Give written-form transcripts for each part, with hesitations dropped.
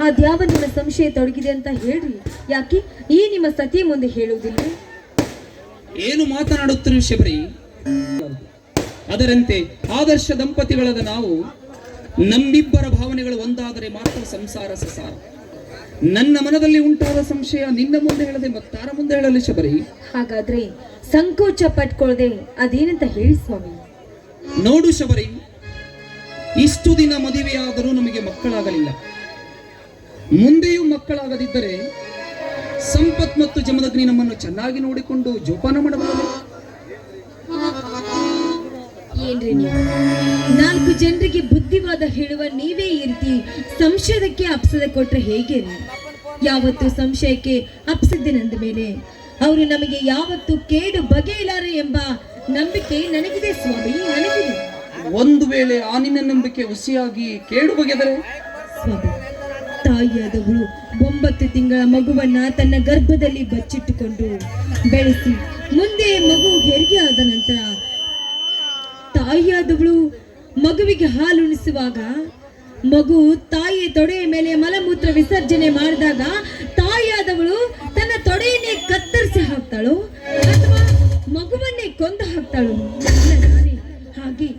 ಅದ್ಯಾವ ನಿಮ್ಮ ಸಂಶಯ ತೊಡಗಿದೆ ಅಂತ ಹೇಳ್ರಿ. ಯಾಕೆ ಈ ನಿಮ್ಮ ಸತಿ ಮುಂದೆ ಹೇಳುವುದಿಲ್ಲ? ಏನು ಮಾತನಾಡುತ್ತಿರು ಶಬರಿ? ಅದರಂತೆ ಆದರ್ಶ ದಂಪತಿಗಳಾದ ನಾವು ನಮ್ಮಿಬ್ಬರ ಭಾವನೆಗಳು ಒಂದಾದರೆ ಮಾತ್ರ ಸಂಸಾರ ಸಸಾರ. ನನ್ನ ಮನದಲ್ಲಿ ಉಂಟಾದ ಸಂಶಯ ನಿನ್ನ ಮುಂದೆ ಹೇಳದೆ ಮತ್ತಾರ ಮುಂದೆ ಹೇಳಲಿ ಶಬರಿ? ಹಾಗಾದ್ರೆ ಸಂಕೋಚ ಪಟ್ಕೊಳ್ಳದೆ ಅದೇನಂತ ಹೇಳಿ ಸ್ವಾಮಿ. ನೋಡು ಶಬರಿ, ಇಷ್ಟು ದಿನ ಮದುವೆಯಾದರೂ ನಮಗೆ ಮಕ್ಕಳಾಗಲಿಲ್ಲ. ಮುಂದೆಯೂ ಮಕ್ಕಳಾಗದಿದ್ದರೆ ಸಂಪತ್ ಮತ್ತು ಜಮದಗ್ನಿ ನಮ್ಮನ್ನು ಚೆನ್ನಾಗಿ ನೋಡಿಕೊಂಡು ಜೋಪಾನ ಮಾಡಬಹುದು. ಏನ್ರಿ ನೀವು 4 ಜನರಿಗೆ ಬುದ್ಧಿವಾದ ಹೇಳುವ ನೀವೇ ಈ ರೀತಿ ಸಂಶಯಕ್ಕೆ ಅಪ್ಸದ ಕೊಟ್ರೆ ಹೇಗೆ ರೀ? ಯಾವತ್ತು ಸಂಶಯಕ್ಕೆ ಅಪ್ಸಿದ್ದೇನೆಂದ ಮೇಲೆ ಅವರು ನಮಗೆ ಯಾವತ್ತು ಕೇಡು ಬಗೆಯಿಲಾರೆ ಎಂಬ ನಂಬಿಕೆ ನನಗಿದೆ ಸ್ವಾಮಿ, ನನಗಿದೆ. ಒಂದು ವೇಳೆ ಆ ನಿನ್ನ ನಂಬಿಕೆ ಹುಸಿಯಾಗಿ ಕೇಡು ಬಗೆದರೆ? ಸ್ವಾಮಿ, ತಾಯಿಯಾದವಳು 9 ತಿಂಗಳ ಮಗುವನ್ನ ತನ್ನ ಗರ್ಭದಲ್ಲಿ ಬಚ್ಚಿಟ್ಟುಕೊಂಡು ಬೆಳೆಸಿ ಮುಂದೆ ಮಗು ಹೆರಿಗೆ ಆದ ನಂತರ ತಾಯಿಯಾದವಳು ಮಗುವಿಗೆ ಹಾಲು ಉಣಿಸುವಾಗ ಮಗು ತಾಯಿಯ ತೊಡೆಯ ಮೇಲೆ ಮಲಮೂತ್ರ ವಿಸರ್ಜನೆ ಮಾಡಿದಾಗ ತಾಯಿಯಾದವಳು ತನ್ನ ತೊಡೆಯನ್ನೇ ಕತ್ತರಿಸಿ ಹಾಕ್ತಾಳು ಅಥವಾ ಮಗುವನ್ನೇ ಕೊಂದು ಹಾಕ್ತಾಳು. ಹಾಗೆ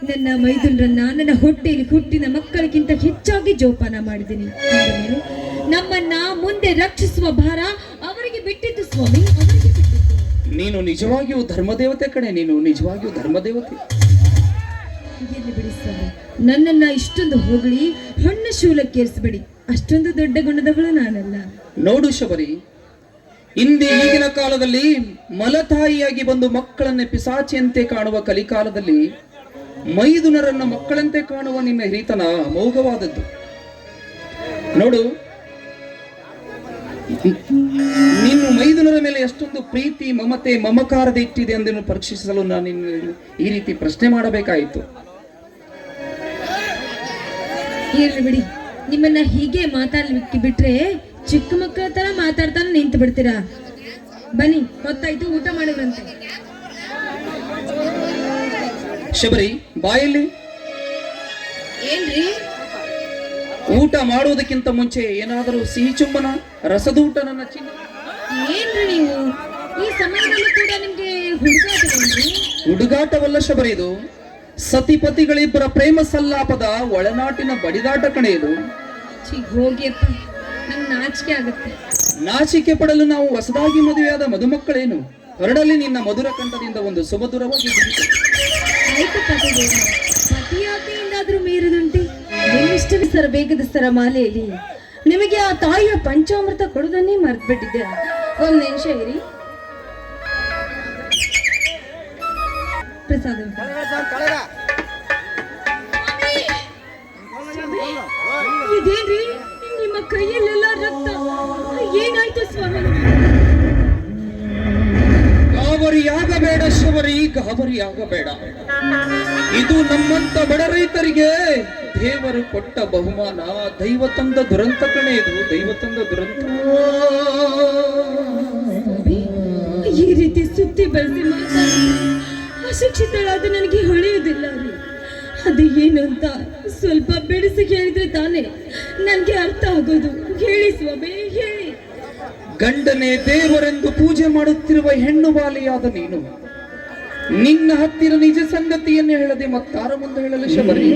ನನ್ನ ಮೈದುನರನ್ನ ನನ್ನ ಹೊಟ್ಟೆಯಲ್ಲಿ ಹುಟ್ಟಿನ ಮಕ್ಕಳಿಗಿಂತ ಹೆಚ್ಚಾಗಿ ಜೋಪಾನ ಮಾಡಿದ್ದೀನಿ. ನಮ್ಮನ್ನ ಮುಂದೆ ರಕ್ಷಿಸುವ ಭಾರ ಅವರಿಗೆ ಬಿಟ್ಟಿದ್ದು ಸ್ವಾಮಿ, ಅವರಿಗೆ ಬಿಟ್ಟಿದ್ದು. ನೀನು ನಿಜವಾಗಿಯೂ ಧರ್ಮದೇವತೆ ಕಣೆ, ನೀನು ನಿಜವಾಗಿಯೂ ಧರ್ಮದೇವತೆ. ಎಲ್ಲಿ ಬಿಡಿ ಸ್ವಾಮಿ, ನನ್ನನ್ನ ಇಷ್ಟೊಂದು ಹೊಗಳಿ ಹೊಣ್ಣ ಶೂಲಕ್ಕೇರಿಸಬೇಡಿ. ಅಷ್ಟೊಂದು ದೊಡ್ಡ ಗುಣದವಳು ನಾನಲ್ಲ. ನೋಡು ಶಬರಿ, ಈಗಿನ ಕಾಲದಲ್ಲಿ ಮಲತಾಯಿಯಾಗಿ ಬಂದು ಮಕ್ಕಳನ್ನೇ ಪಿಸಾಚಿಯಂತೆ ಕಾಣುವ ಕಲಿಕಾಲದಲ್ಲಿ ಮೈದುನರನ್ನ ಮಕ್ಕಳಂತೆ ಕಾಣುವ ನಿನ್ನ ಹಿರಿತನ ಅಮೋಘವಾದದ್ದು. ನೋಡು, ನೀನು ಮೈದುನರ ಮೇಲೆ ಎಷ್ಟೊಂದು ಪ್ರೀತಿ ಮಮತೆ ಮಮಕಾರದ ಇಟ್ಟಿದೆ ಎಂದು ಪರೀಕ್ಷಿಸಲು ನಾನು ಈ ರೀತಿ ಪ್ರಶ್ನೆ ಮಾಡಬೇಕಾಯಿತು. ಇರ್ಲಿ ಬಿಡಿ, ನಿಮ್ಮನ್ನ ಹೀಗೆ ಮಾತಾಡ್ಲಿಕ್ಕೆ ಬಿಟ್ರೆ ಚಿಕ್ಕ ಮಕ್ಕಳ ತರ ಮಾತಾಡ್ತಾನೆ ನಿಂತು ಬಿಡ್ತೀರಾ. ಬನ್ನಿ, ಹೊತ್ತಾಯ್ತು, ಊಟ ಮಾಡಿದ್ರಂತೆ. ಶಬರಿ, ಬಾಯಲ್ಲಿ ಏನ್ರಿ? ಊಟ ಮಾಡುವುದಕ್ಕಿಂತ ಮುಂಚೆ ಏನಾದರೂ ಸಿಹಿ ಚುಂಬನ ರಸದೂಟ ನನ್ನ ಚಿನ್ನ. ಏನ್ರಿ ನೀವು ಈ ಸಮಯದಲ್ಲಿ ಕೂಡ ನಿಮ್ಗೆ ಹುಡುಗಾಟವೇನ್ರಿ? ಹುಡುಗಾಟವಲ್ಲ ಶಬರಿ, ಇದು ಸತಿಪತಿಗಳಿಬ್ಬರ ಪ್ರೇಮ ಸಲ್ಲಾಪದ ಒಳನಾಟಿನ ಬಡಿದಾಟ ಕಣೆಯದು. ಹೋಗಿಯಪ್ಪ, ನಂಗೆ ನಾಚಿಕೆ ಆಗುತ್ತೆ. ನಾಚಿಕೆ ಪಡಲು ನಾವು ಹೊಸದಾಗಿ ಮದುವೆಯಾದ ಮದುಮಕ್ಕಳೇನು? ಹೊರಡಲಿ ನಿನ್ನ ಮಧುರ ಕಂಠದಿಂದ ಒಂದು ಸುಮಧುರವಾಗಿ ಆಯ್ತು ಪತಿಗೆ, ಪತಿಯಾಕೆಯಿಂದಾದ್ರೂ ಮೀರಿದುಂಟೆ. ನಿಮ್ಮಿಷ್ಟ ಸರ ಬೇಗದ ಸರ ಮಾಲೆಯಲ್ಲಿ ನಿಮಗೆ ಆ ತಾಯಿಯ ಪಂಚಾಮೃತ ಕೊಡುವುದನ್ನೇ ಮರ್ತು ಬಿಟ್ಟಿದ್ದೆ. ಒಂದ್ ನಿಮಿಷ ಇರಿ. ಪ್ರಸಾದ ಇದೇನ್ರಿ ನಿಮ್ಮ ಕೈಯಲ್ಲೆಲ್ಲ ರಕ್ತ? ಏನಾಯ್ತು ಸ್ವಾಮಿ? ಗಾಬರಿಯಾಗಬೇಡ ಶಬರಿ, ಗಾಬರಿಯಾಗಬೇಡ. ಇದು ನಮ್ಮಂತ ಬಡ ರೈತರಿಗೆ ದೇವರು ಕೊಟ್ಟ ಬಹುಮಾನ. ದೈವ ತಂದ ದುರಂತ ಕಣೆ ಇದು, ದೈವ ತಂದ ದುರಂತ. ಈ ರೀತಿ ಸುತ್ತಿ ಬೆಳೆಸಿ ಮಾತಾಡಿ ಅಶಿಕ್ಷಿತಳಾದ ನನಗೆ ಹೊಳೆಯುವುದಿಲ್ಲ. ಅದು ಏನು ಅಂತ ಸ್ವಲ್ಪ ಬೆಳೆಸಿ ಹೇಳಿದ್ರೆ ತಾನೇ ನನ್ಗೆ ಅರ್ಥ ಆಗೋದು. ಹೇಳಿ ಸ್ವಾಮಿ, ಹೇಳಿ. ಗಂಡನೇ ದೇವರೆಂದು ಪೂಜೆ ಮಾಡುತ್ತಿರುವ ಹೆಣ್ಣು ಬಾಲಿಯಾದ ನೀನು ನಿನ್ನ ಹತ್ತಿರ ನಿಜ ಸಂಗತಿಯನ್ನು ಹೇಳದೆ ಮತ್ತಾರ ಮುಂದೆ ಹೇಳಲು ಶಬರಿ?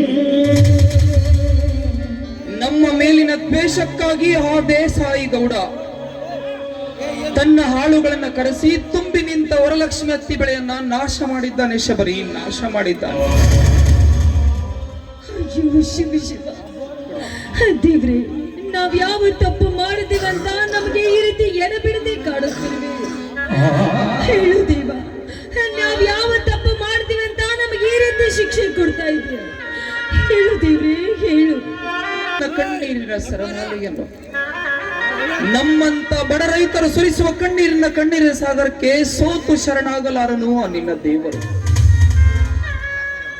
ನಮ್ಮ ಮೇಲಿನ ದ್ವೇಷಕ್ಕಾಗಿ ಆ ದೇಸಾಯಿ ಗೌಡ ತನ್ನ ಹಾಳುಗಳನ್ನ ಕರೆಸಿ ತುಂಬಿ ನಿಂತ ವರಲಕ್ಷ್ಮಿ ಹತ್ತಿ ಬೆಳೆಯನ್ನ ನಾಶ ಮಾಡಿದ್ದಾನೆ ಶಬರಿ, ನಾಶ ಮಾಡಿದ್ದಾನೆ. ಅಯ್ಯೋ ಶಿವ ಶಿವ, ದೇವ್ರೆ, ನಾವ್ ಯಾವ ತಪ್ಪು ಮಾಡಿದೀವಂತ ನಮಗೆ ಈ ರೀತಿ ಎಡಬಿಡದೆ ಕಾಡುತ್ತಿರುವೆ. ಹೇಳು ದೇವ, ನಾವ್ ಯಾವ ತಪ್ಪು ಮಾಡ್ತೀವಿ ಅಂತ ನಮಗೆ ಈ ರೀತಿ ಶಿಕ್ಷೆ ಕೊಡ್ತಾ ಇದೆಯಾ? ಹೇಳು ದೇವ್ರೆ, ಹೇಳು. ಕಣ್ಣೀರಿನ ಸರಮಾಲೆಯನ್ನು ನಮ್ಮಂತ ಬಡ ರೈತರು ಸುರಿಸುವ ಕಣ್ಣೀರಿನ ಸಾಗರಕ್ಕೆ ಸೋತು ಶರಣಾಗಲಾರನು ಆ ನಿನ್ನ ದೇವರು.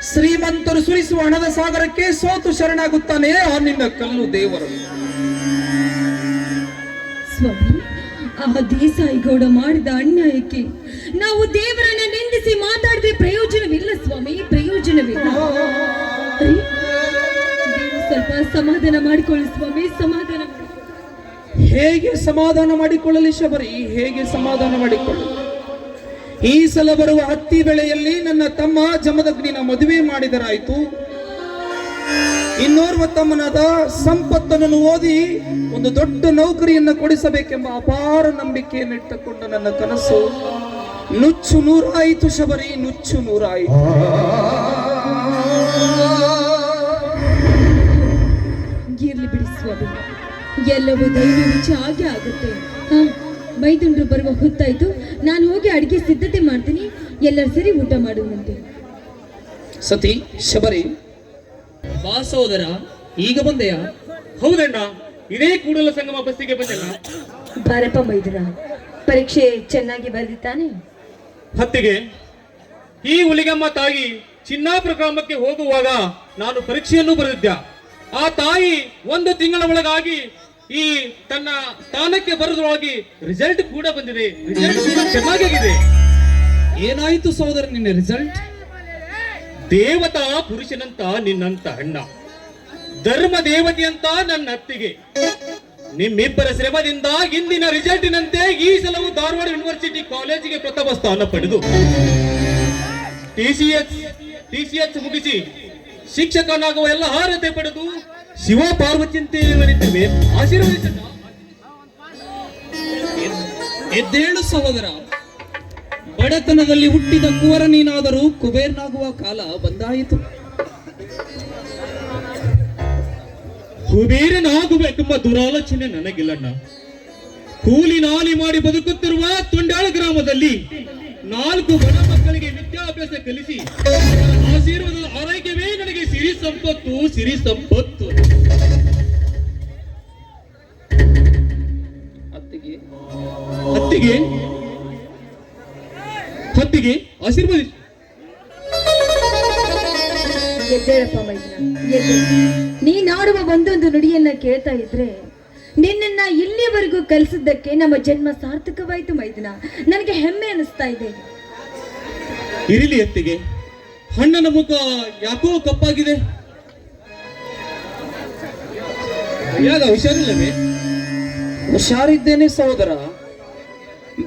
ಶ್ರೀಮಂತರು ಸುರಿಸುವ ಹಣದ ಸಾಗರಕ್ಕೆ ಸೋತು ಶರಣಾಗುತ್ತಾನೆ ಆ ನಿನ್ನ ಕಲ್ಲು ದೇವರು. ಸ್ವಾಮಿ, ಆ ದೇಸಾಯಿಗೌಡ ಮಾಡಿದ ಅನ್ಯಾಯಕ್ಕೆ ನಾವು ದೇವರನ್ನ ನಿಂದಿಸಿ ಮಾತಾಡಿದ್ರೆ ಪ್ರಯೋಜನವಿಲ್ಲ ಸ್ವಾಮಿ, ಪ್ರಯೋಜನವಿಲ್ಲ. ನೀವು ಸ್ವಲ್ಪ ಸಮಾಧಾನ ಮಾಡಿಕೊಳ್ಳಿ ಸ್ವಾಮಿ, ಸಮಾಧಾನ ಮಾಡಿಕೊಳ್ಳಿ. ಹೇಗೆ ಸಮಾಧಾನ ಮಾಡಿಕೊಳ್ಳಲಿ ಶಬರಿ, ಹೇಗೆ ಸಮಾಧಾನ ಮಾಡಿಕೊಳ್ಳಲಿ? ಈ ಸಲ ಬರುವ ಹತ್ತಿ ಬೆಳೆಯಲ್ಲಿ ನನ್ನ ತಮ್ಮ ಜಮದಗ್ನಿನ ಮದುವೆ ಮಾಡಿದರಾಯ್ತು. ಇನ್ನೋರ್ವ ತಮ್ಮನಾದ ಸಂಪತ್ತನ್ನು ಓದಿ ಒಂದು ದೊಡ್ಡ ನೌಕರಿಯನ್ನು ಕೊಡಿಸಬೇಕೆಂಬ ಅಪಾರ ನಂಬಿಕೆಯನ್ನಿಟ್ಟುಕೊಂಡ ನನ್ನ ಕನಸು ನುಚ್ಚು ನೂರಾಯಿತು ಶಬರಿ, ನುಚ್ಚು ನೂರಾಯಿತು. ಇರ್ಲಿ ಬಿಡಿ ಸ್ವಾಮಿ, ಎಲ್ಲವೂ ದೈವ ವಿಚಾರ ಹಾಗೆ ಆಗುತ್ತೆ. ಮೈದುಂಡ್ರು ಬರುವ ಹೊತ್ತಾಯ್ತು, ನಾನು ಹೋಗಿ ಅಡಿಗೆ ಸಿದ್ಧತೆ ಮಾಡ್ತೀನಿ. ಎಲ್ಲರೂ ಸರಿ ಊಟ ಮಾಡುವಂತೆ. ಸತಿ, ಶಬರಿ, ಬಾ ಸೋದರ, ಈಗ ಬಂದೆಯ? ಹೌದಣ್ಣ, ಇದೇ ಕೂಡಲ ಸಂಗಮ ಬಸ್ಸಿಗೆ ಬಂದಲ್ಲ. ಬಾರಪ್ಪ ಮೈದುನ, ಪರೀಕ್ಷೆ ಚೆನ್ನಾಗಿ ಬರೆದಿದ್ದಾನೆ? ಹತ್ತಿಗೆ ಈ ಹುಲಿಗಮ್ಮ ತಾಯಿ ಚಿನ್ನಾಪುರ ಗ್ರಾಮಕ್ಕೆ ಹೋಗುವಾಗ ನಾನು ಪರೀಕ್ಷೆಯನ್ನು ಬರೆದಿದ್ದೆ. ಆ ತಾಯಿ 1 ತಿಂಗಳ ಒಳಗಾಗಿ ಈ ತನ್ನ ಸ್ಥಾನಕ್ಕೆ ಬರೋದ್ರೊಳಗೆ ರಿಸಲ್ಟ್ ಕೂಡ ಬಂದಿದೆ. ರಿಸಲ್ಟ್ ಕೂಡ ಚೆನ್ನಾಗಿದೆ. ಏನಾಯಿತು ಸೋದರ ನಿನ್ನ ರಿಸಲ್ಟ್? ದೇವತಾ ಪುರುಷನಂತ ನಿನ್ನಂತ ಅಣ್ಣ, ಧರ್ಮ ದೇವತೆಯಂತ ನನ್ನ ಅತ್ತಿಗೆ, ನಿಮ್ಮಿಬ್ಬರ ಶ್ರಮದಿಂದ ಇಂದಿನ ರಿಸಲ್ಟಿನಂತೆ ಈ ಸಲವು ಧಾರವಾಡ ಯೂನಿವರ್ಸಿಟಿ ಕಾಲೇಜಿಗೆ ಪ್ರಥಮ ಸ್ಥಾನ ಪಡೆದು ಟಿಸಿಎಚ್ ಮುಗಿಸಿ ಶಿಕ್ಷಕನಾಗುವ ಎಲ್ಲ ಅರ್ಹತೆ ಪಡೆದು ಶಿವ ಪಾರ್ವತಿಯಂತೆ ಬರೀತೇವೆ. ಆಶೀರ್ವದಿಸ. ಎದ್ದೇಳು ಸಹೋದರ, ಬಡತನದಲ್ಲಿ ಹುಟ್ಟಿದ ಕುವರ ನೀನಾದರೂ ಕುಬೇರ್ನಾಗುವ ಕಾಲ ಬಂದಾಯಿತು. ಕುಬೇರನಾಗಬೇಕೆಂಬ ದುರಾಲೋಚನೆ ನನಗಿಲ್ಲಣ್ಣ. ಕೂಲಿ ನಾಲಿ ಮಾಡಿ ಬದುಕುತ್ತಿರುವ ತೊಂಡಾಳ ಗ್ರಾಮದಲ್ಲಿ 4 ಬಡ ಮಕ್ಕಳಿಗೆ ವಿದ್ಯಾಭ್ಯಾಸ ಕಲಿಸಿ ಆಶೀರ್ವಾದದ ಆರೈಕೆವೇ ನನಗೆ ಸಿರಿ ಸಂಪತ್ತು, ಸಿರಿ ಸಂಪತ್ತು. ಹತ್ತಿಗೆ ಆಶೀರ್ವಾದಿಸಿ. ಎದ್ದೇಳಪ್ಪ ಮೈದುನ, ನೀನಾಡುವ ಒಂದೊಂದು ನುಡಿಯನ್ನ ಕೇಳ್ತಾ ಇದ್ರೆ ನಿನ್ನನ್ನ ಇಲ್ಲಿವರೆಗೂ ಕಲಿಸಿದ್ದಕ್ಕೆ ನಮ್ಮ ಜನ್ಮ ಸಾರ್ಥಕವಾಯಿತು ಮೈದುನ. ನನಗೆ ಹೆಮ್ಮೆ ಅನಿಸ್ತಾ ಇದೆ. ಇರಲಿ ಅತ್ತಿಗೆ, ಹಣ್ಣನ ಮುಖ ಯಾಕೋ ಕಪ್ಪಾಗಿದೆ. ಯಾಗ ಹುಷಾರಿಲ್ಲವೇ? ಹುಷಾರಿದ್ದೇನೆ ಸಹೋದರ,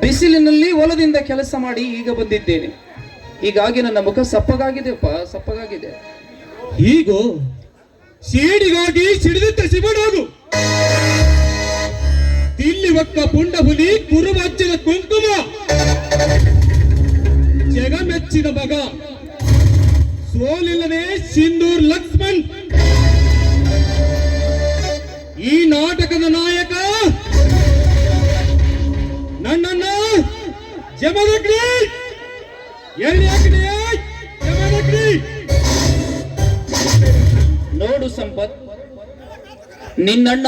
ಬಿಸಿಲಿನಲ್ಲಿ ಹೊಲದಿಂದ ಕೆಲಸ ಮಾಡಿ ಈಗ ಬಂದಿದ್ದೇನೆ. ಹೀಗಾಗಿ ನನ್ನ ಮುಖ ಸಪ್ಪಗಾಗಿದೆಪ್ಪ, ಸಪ್ಪಗಾಗಿದೆ. ಹೀಗೋ ಸೀಡಿಗಾಗಿ ಸಿಡಿದ ಶಿವನಾಗು, ದಿಲ್ಲಿ ಒಕ್ಕ ಪುಂಡ ಹುಲಿ, ಕುರುಬಚ್ಚಿದ ಕುಂಕುಮ, ಜಗಮೆಚ್ಚಿದ ಮಗ, ಸೋಲಿಲ್ಲದೆ ಸಿಂಧೂರ್ ಲಕ್ಷ್ಮಣ್, ಈ ನಾಟಕದ ನಾಯಕ ನನ್ನನ್ನ ಜಮದಗ್ನಿ, ನೋಡು ಸಂಪತ್, ನಿನ್ನಣ್ಣ